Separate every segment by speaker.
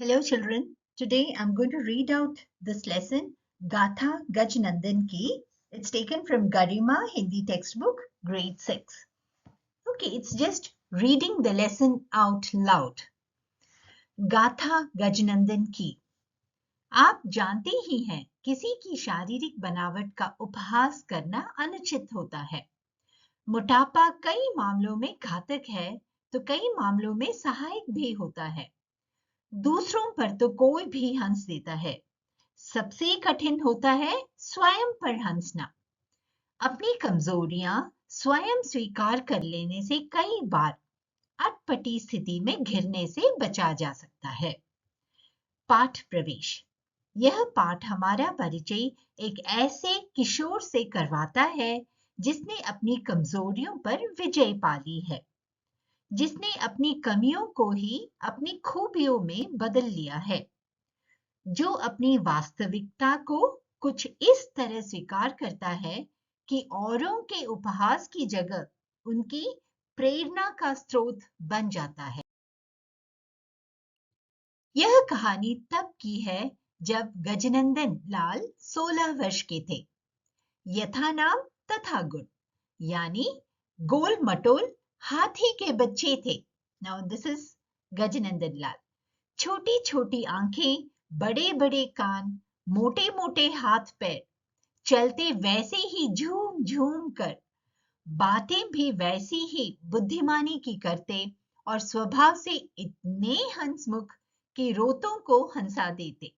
Speaker 1: Hello children, today I'm going to read out this lesson, Gatha Gajnandan Ki. It's taken from Garima Hindi textbook, grade 6. Okay, it's just reading the lesson out loud. गाथा गजनंदन की। आप जानते ही हैं, किसी की शारीरिक बनावट का उपहास करना अनुचित होता है। मोटापा कई मामलों में घातक है, तो कई मामलों में सहायक भी होता है। दूसरों पर तो कोई भी हंस देता है, सबसे कठिन होता है स्वयं पर हंसना। अपनी कमजोरियां स्वयं स्वीकार कर लेने से कई बार अटपटी स्थिति में घिरने से बचा जा सकता है। पाठ प्रवेश। यह पाठ हमारा परिचय एक ऐसे किशोर से करवाता है जिसने अपनी कमजोरियों पर विजय पा ली है, जिसने अपनी कमियों को ही अपनी खूबियों में बदल लिया है, जो अपनी वास्तविकता को कुछ इस तरह स्वीकार करता है कि औरों के उपहास की जगह उनकी प्रेरणा का स्रोत बन जाता है। यह कहानी तब की है जब गजनंदन लाल 16 वर्ष के थे। यथा नाम तथा गुण, यानी गोल मटोल हाथी के बच्चे थे। नाउ दिस इज गजनंदन लाल। छोटी छोटी आंखें, बड़े बड़े कान, मोटे मोटे हाथ पैर, चलते वैसे ही झूम झूम कर, बातें भी वैसी ही बुद्धिमानी की करते और स्वभाव से इतने हंसमुख कि रोतों को हंसा देते।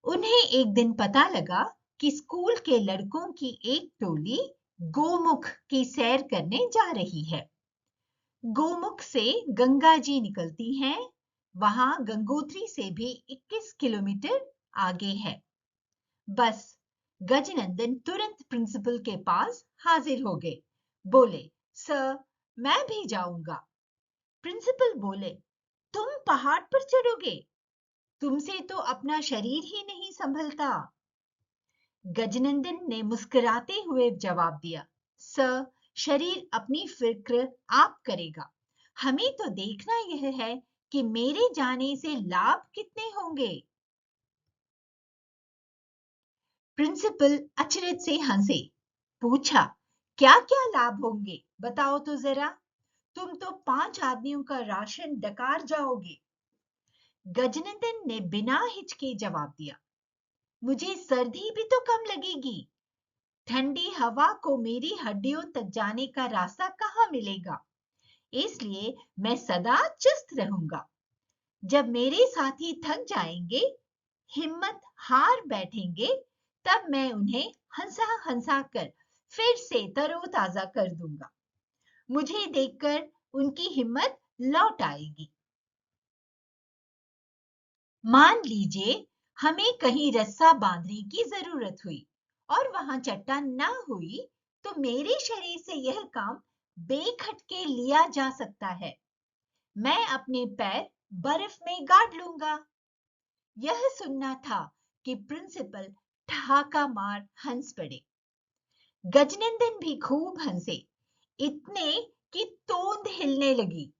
Speaker 1: उन्हें एक दिन पता लगा कि स्कूल के लड़कों की एक टोली गोमुख की सैर करने जा रही है। गोमुख से गंगा जी निकलती हैं, वहां गंगोत्री से भी 21 किलोमीटर आगे है। बस गजनंदन तुरंत प्रिंसिपल के पास हाजिर हो गए। बोले, सर, मैं भी जाऊंगा। प्रिंसिपल बोले, तुम पहाड़ पर चढ़ोगे? तुमसे तो अपना शरीर ही नहीं संभलता। गजनंदन ने मुस्कुराते हुए जवाब दिया, सर, शरीर अपनी फिक्र आप करेगा। हमें तो देखना यह है कि मेरे जाने से लाभ कितने होंगे। प्रिंसिपल अचरज से हंसे, पूछा, क्या क्या लाभ होंगे, बताओ तो जरा। तुम तो 5 आदमियों का राशन डकार जाओगे। गजनंदन ने बिना हिचके जवाब दिया, मुझे सर्दी भी तो कम लगेगी। ठंडी हवा को मेरी हड्डियों तक जाने का रास्ता कहाँ मिलेगा, इसलिए मैं सदा चुस्त रहूंगा। जब मेरे साथी थक जाएंगे, हिम्मत हार बैठेंगे, तब मैं उन्हें हंसा हंसा कर फिर से तरोताजा कर दूंगा। मुझे देखकर उनकी हिम्मत लौट आएगी। मान लीजिए हमें कहीं रस्सा बांधने की जरूरत हुई और वहां चट्टान ना हुई, तो मेरे शरीर से यह काम बेखटके लिया जा सकता है। मैं अपने पैर बर्फ में गाड़ लूंगा। यह सुनना था कि प्रिंसिपल ठहाका मार हंस पड़े। गजनंदन भी खूब हंसे, इतने कि तोंद हिलने लगी।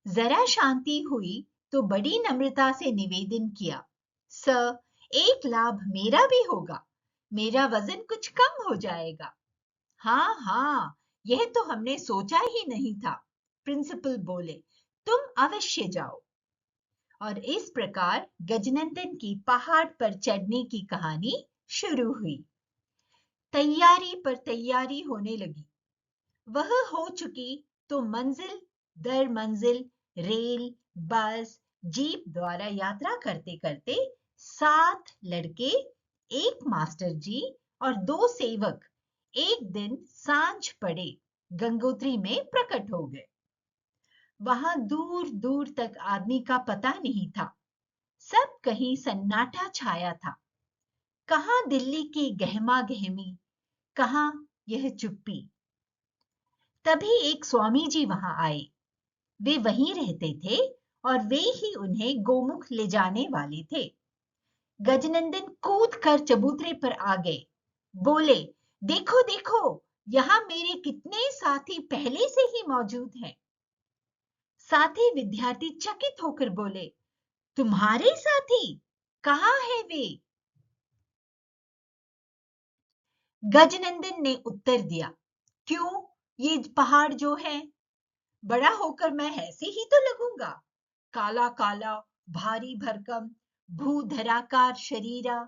Speaker 1: जरा शांति हुई तो बड़ी नम्रता से निवेदन किया, सर, एक लाभ मेरा भी होगा। मेरा वजन कुछ कम हो जाएगा। हाँ हाँ, यह तो हमने सोचा ही नहीं था। प्रिंसिपल बोले, तुम अवश्य जाओ। और इस प्रकार गजनंदन की पहाड़ पर चढ़ने की कहानी शुरू हुई। तैयारी पर तैयारी होने लगी। वह हो चुकी तो मंजिल दर मंजिल रेल, बस, जीप द्वारा यात्रा करते करते 7 लड़के, एक मास्टर जी और 2 सेवक एक दिन सांझ पड़े गंगोत्री में प्रकट हो गए। वहां दूर दूर तक आदमी का पता नहीं था। सब कहीं सन्नाटा छाया था। कहां दिल्ली की गहमा गहमी, कहां यह चुप्पी। तभी एक स्वामी जी वहां आए। वे वहीं रहते थे और वे ही उन्हें गोमुख ले जाने वाले थे। गजनंदन कूद कर चबूतरे पर आ गए। बोले, देखो देखो, यहाँ मेरे कितने साथी पहले से ही मौजूद हैं। साथी विद्यार्थी चकित होकर बोले, तुम्हारे साथी? कहाँ है वे? गजनंदन ने उत्तर दिया, क्यों, ये पहाड़ जो है, बड़ा होकर मैं ऐसे ही तो लगूंगा। काला काला, भारी भरकम, भूधराकार शरीरा।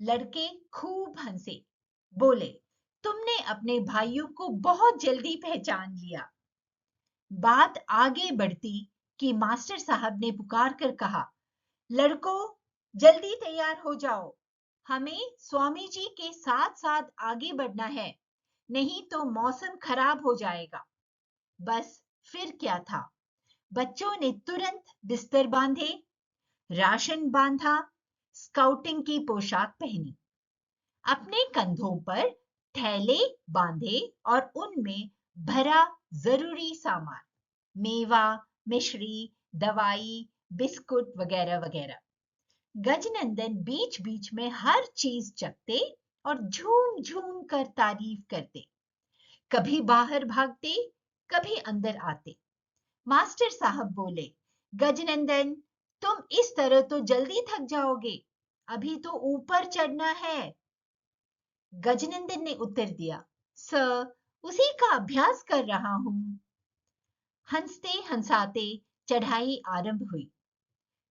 Speaker 1: लड़के खूब हंसे, बोले, तुमने अपने भाइयों को बहुत जल्दी पहचान लिया। बात आगे बढ़ती कि मास्टर साहब ने पुकार कर कहा, लड़कों, जल्दी तैयार हो जाओ, हमें स्वामी जी के साथ साथ आगे बढ़ना है, नहीं तो मौसम खराब हो जाएगा। बस फिर क्या था, बच्चों ने तुरंत बिस्तर बांधे, राशन बांधा, स्काउटिंग की पोशाक पहनी, अपने कंधों पर थैले बांधे और उनमें भरा जरूरी सामान, मेवा, मिश्री, दवाई, बिस्कुट वगैरह वगैरह। गजनंदन बीच बीच में हर चीज चखते और झूम झूम कर तारीफ करते, कभी बाहर भागते, कभी अंदर आते। मास्टर साहब बोले, गजनंदन, तुम इस तरह तो जल्दी थक जाओगे, अभी तो ऊपर चढ़ना है। गजनंदन ने उत्तर दिया, सर, उसी का अभ्यास कर रहा हूं। हंसते हंसाते चढ़ाई आरंभ हुई।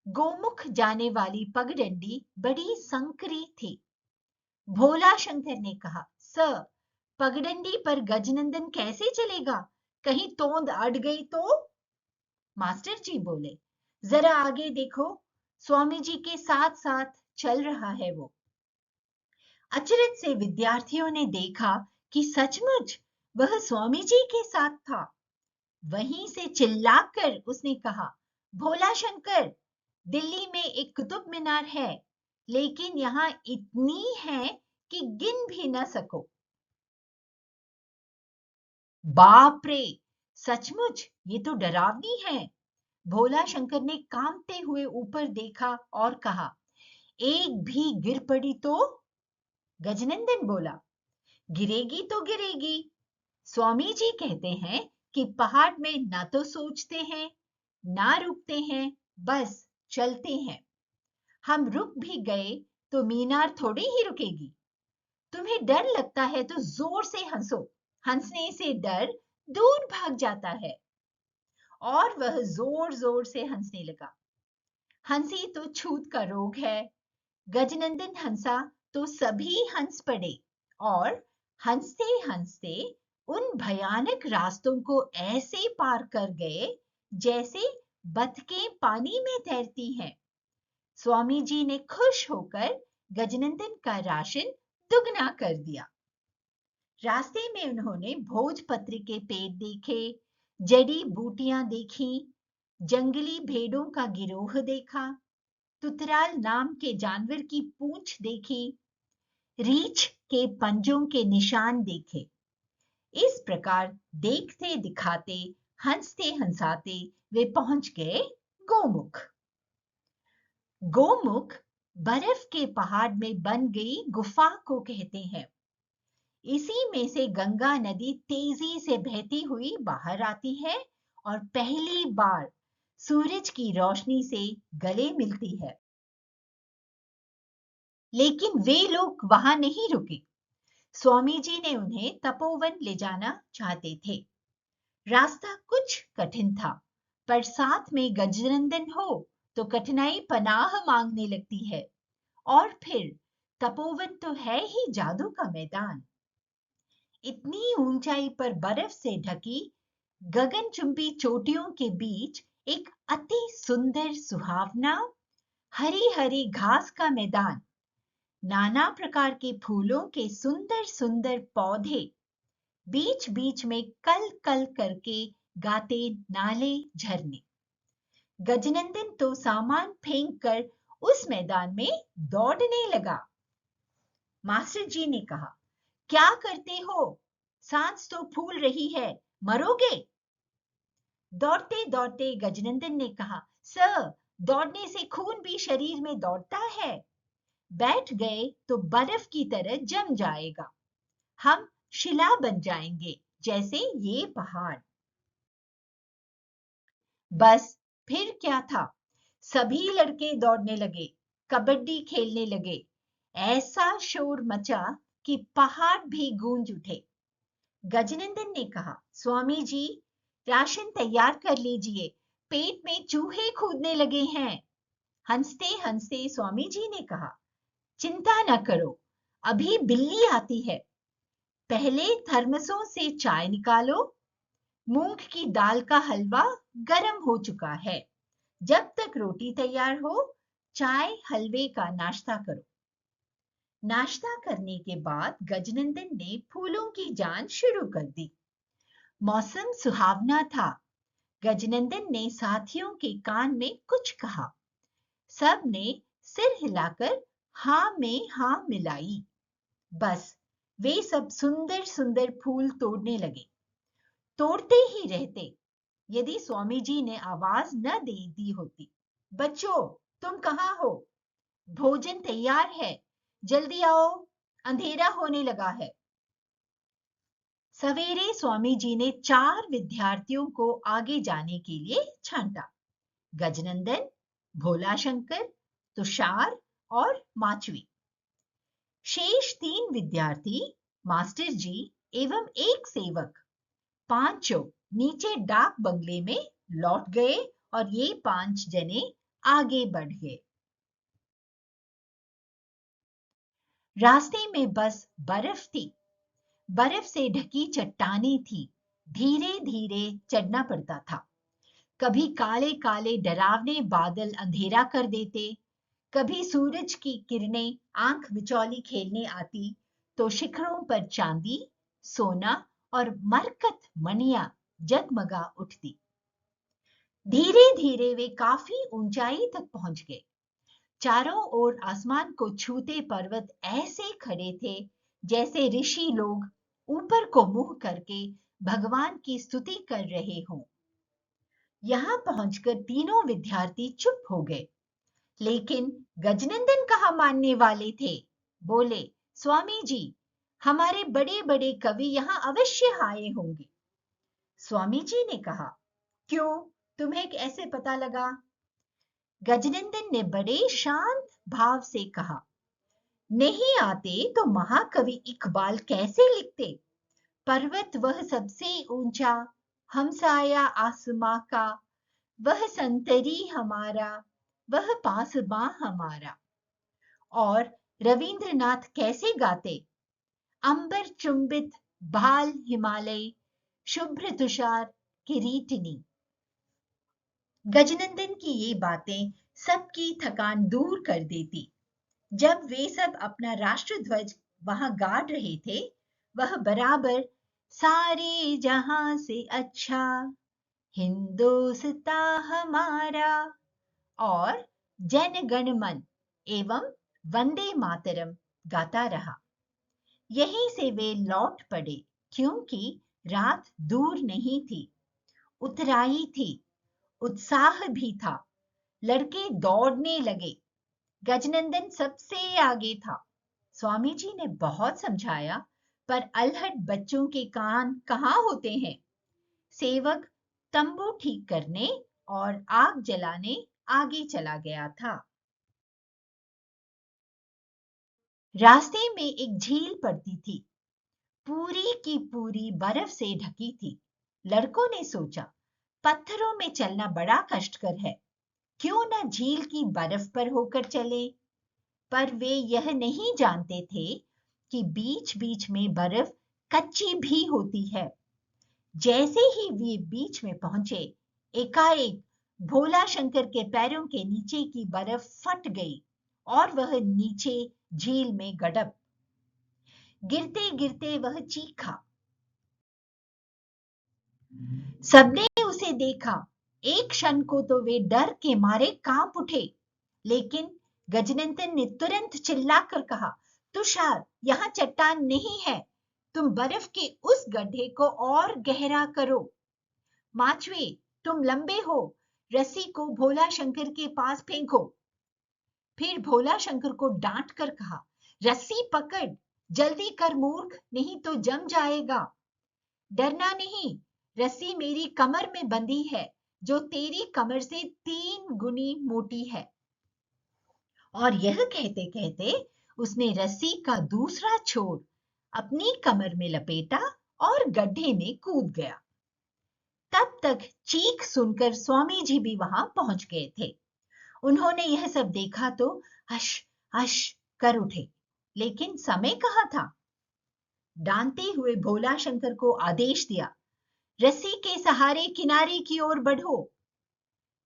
Speaker 1: गोमुख जाने वाली पगडंडी बड़ी संकरी थी। भोला शंकर ने कहा, सर, पगडंडी पर गजनंदन कैसे चलेगा, कहीं तोंद अड़ गई तो? मास्टर जी बोले, जरा आगे देखो, स्वामी जी के साथ साथ चल रहा है वो। अचरज से विद्यार्थियों ने देखा कि सचमुच वह स्वामी जी के साथ था। वहीं से चिल्लाकर उसने कहा, भोला शंकर, दिल्ली में एक कुतुब मीनार है, लेकिन यहाँ इतनी है कि गिन भी न सको। बाप रे, सचमुच ये तो डरावनी है। भोला शंकर ने कांपते हुए ऊपर देखा और कहा, एक भी गिर पड़ी तो? गजनंदन बोला, गिरेगी तो गिरेगी। स्वामी जी कहते हैं कि पहाड़ में ना तो सोचते हैं, ना रुकते हैं, बस चलते हैं। हम रुक भी गए तो मीनार थोड़ी ही रुकेगी। तुम्हें डर लगता है तो जोर से हंसो, हंसने से डर दूर भाग जाता है। और वह जोर जोर से हंसने लगा। हंसी तो छूत का रोग है। गजनंदन हंसा तो सभी हंस पड़े और हंसते हंसते उन भयानक रास्तों को ऐसे पार कर गए जैसे बतखें पानी में तैरती हैं। स्वामी जी ने खुश होकर गजनंदन का राशन दुगना कर दिया। रास्ते में उन्होंने भोजपत्र के पेड़ देखे, जड़ी बूटियां देखी, जंगली भेड़ों का गिरोह देखा, तुतराल नाम के जानवर की पूंछ देखी, रीछ के पंजों के निशान देखे। इस प्रकार देखते दिखाते, हंसते हंसाते वे पहुंच गए गोमुख। गोमुख बर्फ के पहाड़ में बन गई गुफा को कहते हैं। इसी में से गंगा नदी तेजी से बहती हुई बाहर आती है और पहली बार सूरज की रोशनी से गले मिलती है। लेकिन वे लोग वहां नहीं रुके। स्वामी जी ने उन्हें तपोवन ले जाना चाहते थे। रास्ता कुछ कठिन था, पर साथ में गजनंदन हो तो कठिनाई पनाह मांगने लगती है। और फिर तपोवन तो है ही जादू का मैदान। इतनी ऊंचाई पर बर्फ से ढकी गगनचुंबी चोटियों के बीच एक अति सुंदर सुहावना हरी हरी घास का मैदान, नाना प्रकार के फूलों के सुंदर सुंदर पौधे, बीच बीच में कल कल करके गाते नाले झरने। गजनंदन तो सामान फेंक कर उस मैदान में दौड़ने लगा। मास्टर जी ने कहा, क्या करते हो, सांस तो फूल रही है, मरोगे। दौड़ते दौड़ते गजनंदन ने कहा, सर, दौड़ने से खून भी शरीर में दौड़ता है। बैठ गए तो बर्फ की तरह जम जाएगा, हम शिला बन जाएंगे जैसे ये पहाड़। बस फिर क्या था, सभी लड़के दौड़ने लगे, कबड्डी खेलने लगे। ऐसा शोर मचा कि पहाड़ भी गूंज उठे। गजनंदन ने कहा, स्वामी जी, राशन तैयार कर लीजिए, पेट में चूहे कूदने लगे हैं। हंसते हंसते स्वामी जी ने कहा, चिंता न करो, अभी बिल्ली आती है। पहले थर्मसों से चाय निकालो। मूंग की दाल का हलवा गरम हो चुका है। जब तक रोटी तैयार हो, चाय हलवे का नाश्ता करो। नाश्ता करने के बाद गजनंदन ने फूलों की जांच शुरू कर दी। मौसम सुहावना था। गजनंदन ने साथियों के कान में कुछ कहा। सब ने सिर हिलाकर हाँ में हाँ मिलाई। बस वे सब सुंदर सुंदर फूल तोड़ने लगे। तोड़ते ही रहते, यदि स्वामी जी ने आवाज न दे दी होती। बच्चों, तुम कहाँ हो? भोजन तैयार है, जल्दी आओ, अंधेरा होने लगा है। सवेरे स्वामी जी ने 4 विद्यार्थियों को आगे जाने के लिए छांटा। गजनंदन, भोला शंकर, तुषार और माचवी। शेष 3 विद्यार्थी, मास्टर जी एवं एक सेवक, पांचों नीचे डाक बंगले में लौट गए और ये 5 जने आगे बढ़ गए। रास्ते में बस बर्फ थी। बर्फ से ढकी चट्टानें थी। धीरे धीरे चढ़ना पड़ता था। कभी काले काले डरावने बादल अंधेरा कर देते, कभी सूरज की किरणें आंख मिचौली खेलने आती, तो शिखरों पर चांदी, सोना और मरकत मणियां जगमगा उठती। धीरे धीरे वे काफी ऊंचाई तक पहुंच गए। चारों ओर आसमान को छूते पर्वत ऐसे खड़े थे जैसे ऋषि लोग ऊपर को मुंह करके भगवान की स्तुति कर रहे हों। यहां पहुंचकर तीनों विद्यार्थी चुप हो गए। लेकिन गजनंदन कहाँ मानने वाले थे। बोले, स्वामी जी, हमारे बड़े बड़े कवि यहाँ अवश्य आए होंगे। स्वामी जी ने कहा, क्यों, तुम्हें कैसे पता लगा? गजनंदन ने बड़े शांत भाव से कहा, नहीं आते तो महाकवि इकबाल कैसे लिखते? पर्वत वह सबसे ऊंचा, हमसाया आसमां का, वह संतरी हमारा, वह पासबां हमारा। और रविंद्रनाथ कैसे गाते? अंबर चुंबित भाल हिमालय, शुभ्र तुषार किरीटिनी। गजनंदन की ये बातें सबकी थकान दूर कर देती। जब वे सब अपना राष्ट्रध्वज वहां गाड़ रहे थे, वह बराबर सारे जहां से अच्छा हिंदोस्ता हमारा और जन गण मन एवं वंदे मातरम गाता रहा। यहीं से वे लौट पड़े, क्योंकि रात दूर नहीं थी, उतराई थी, उत्साह भी था। लड़के दौड़ने लगे। गजनंदन सबसे आगे था। स्वामी जी ने बहुत समझाया, पर अल्हड़ बच्चों के कान कहाँ होते हैं। सेवक तंबू ठीक करने और आग जलाने आगे चला गया था। रास्ते में एक झील पड़ती थी, पूरी की पूरी बर्फ से ढकी थी। लड़कों ने सोचा, पत्थरों में चलना बड़ा कष्टकर है, क्यों न झील की बर्फ पर होकर चले। पर वे यह नहीं जानते थे कि बीच बीच में बर्फ कच्ची भी होती है। जैसे ही वे बीच में पहुंचे, एकाएक भोला शंकर के पैरों के नीचे की बर्फ फट गई और वह नीचे झील में गड़प। गिरते गिरते वह चीखा। सबने उसे देखा। एक क्षण को तो वे डर के मारे कांप उठे। लेकिन गजनंदन ने तुरंत चिल्लाकर कहा, तुषार, यहाँ चट्टान नहीं है, तुम बर्फ के उस गड्ढे को और गहरा करो। माचवे, तुम लंबे हो, रस्सी को भोला शंकर के पास फेंको। फिर भोला शंकर को डांट कर कहा, रस्सी पकड़, जल्दी कर मूर्ख, नहीं तो जम जाएगा। डरना नहीं, रस्सी मेरी कमर में बंधी है, जो तेरी कमर से 3 गुनी मोटी है। और यह कहते कहते उसने रस्सी का दूसरा छोर अपनी कमर में लपेटा और गड्ढे में कूद गया। तब तक चीख सुनकर स्वामी जी भी वहां पहुंच गए थे। उन्होंने यह सब देखा तो हश हश कर उठे, लेकिन समय कहाँ था। डांटते हुए भोला शंकर को आदेश दिया, रस्सी के सहारे किनारे की ओर बढ़ो।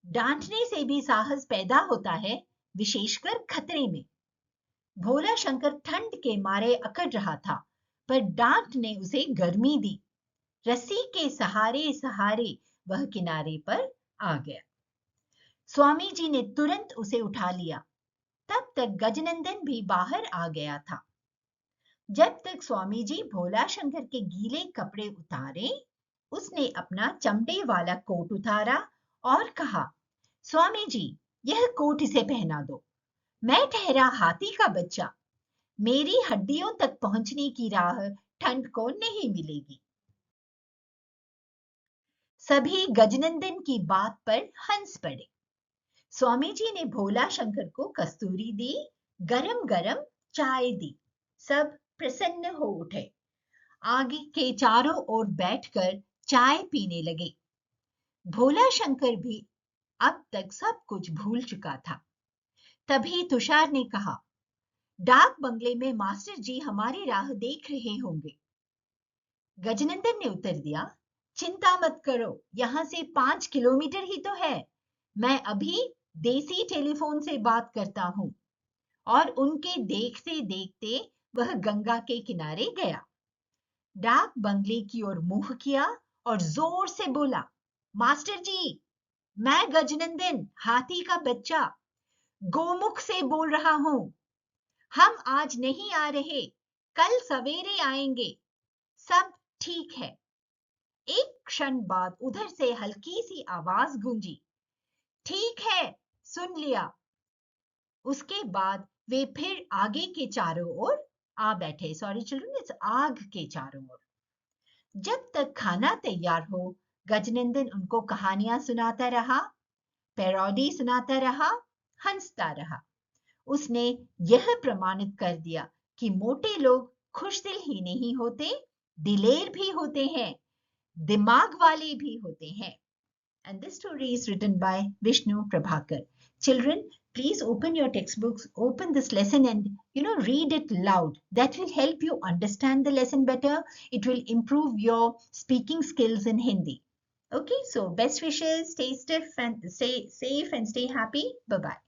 Speaker 1: डांटने से भी साहस पैदा होता है, विशेषकर खतरे में। भोला शंकर ठंड के मारे अकड़ रहा था, पर डांट ने उसे गर्मी दी। रस्सी के सहारे सहारे वह किनारे पर आ गया। स्वामी जी ने तुरंत उसे उठा लिया। तब तक गजनंदन भी बाहर आ गया था। जब तक स्वामी जी भोला शंकर के गीले कपड़े उतारे, उसने अपना चमड़े वाला कोट उतारा और कहा, स्वामी जी, यह कोट इसे पहना दो। मैं ठहरा हाथी का बच्चा, मेरी हड्डियों तक पहुंचने की राह ठंड को नहीं मिलेगी। सभी गजनंदन की बात पर हंस पड़े। स्वामी जी ने भोला शंकर को कस्तूरी दी, गरम गरम चाय दी। सब प्रसन्न हो उठे। आगे के चारों ओर बैठकर चाय पीने लगे। भोला शंकर भी अब तक सब कुछ भूल चुका था। तभी तुषार ने कहा, डाक बंगले में मास्टर जी हमारी राह देख रहे होंगे। गजनंदन ने उत्तर दिया, चिंता मत करो, यहां से 5 किलोमीटर ही तो है। मैं अभी देसी टेलीफोन से बात करता हूं। और उनके देखते देखते वह गंगा के किनारे गया। डाक बंगले की ओर मुंह किया और जोर से बोला, मास्टर जी, मैं गजनंदन हाथी का बच्चा गोमुख से बोल रहा हूं। हम आज नहीं आ रहे, कल सवेरे आएंगे। सब ठीक है। एक क्षण बाद उधर से हल्की सी आवाज गूंजी, ठीक है, सुन लिया। उसके बाद वे फिर आगे के चारों ओर आ बैठे। सॉरी चिल्ड्रन, इट्स आग के चारों ओर। जब तक खाना तैयार हो, गजनंदन उनको कहानियां सुनाता रहा, पैरोडी सुनाता रहा, हंसता रहा। उसने यह प्रमाणित कर दिया कि मोटे लोग खुशदिल ही नहीं होते, दिलेर भी होते हैं, दिमाग वाले भी होते हैं। And this story is written by Vishnu Prabhakar. Children, please open your textbooks, open this lesson and read it loud. That will help you understand the lesson better. It will improve your speaking skills in Hindi. Okay, so best wishes, stay stiff and stay safe and stay happy. Bye-bye.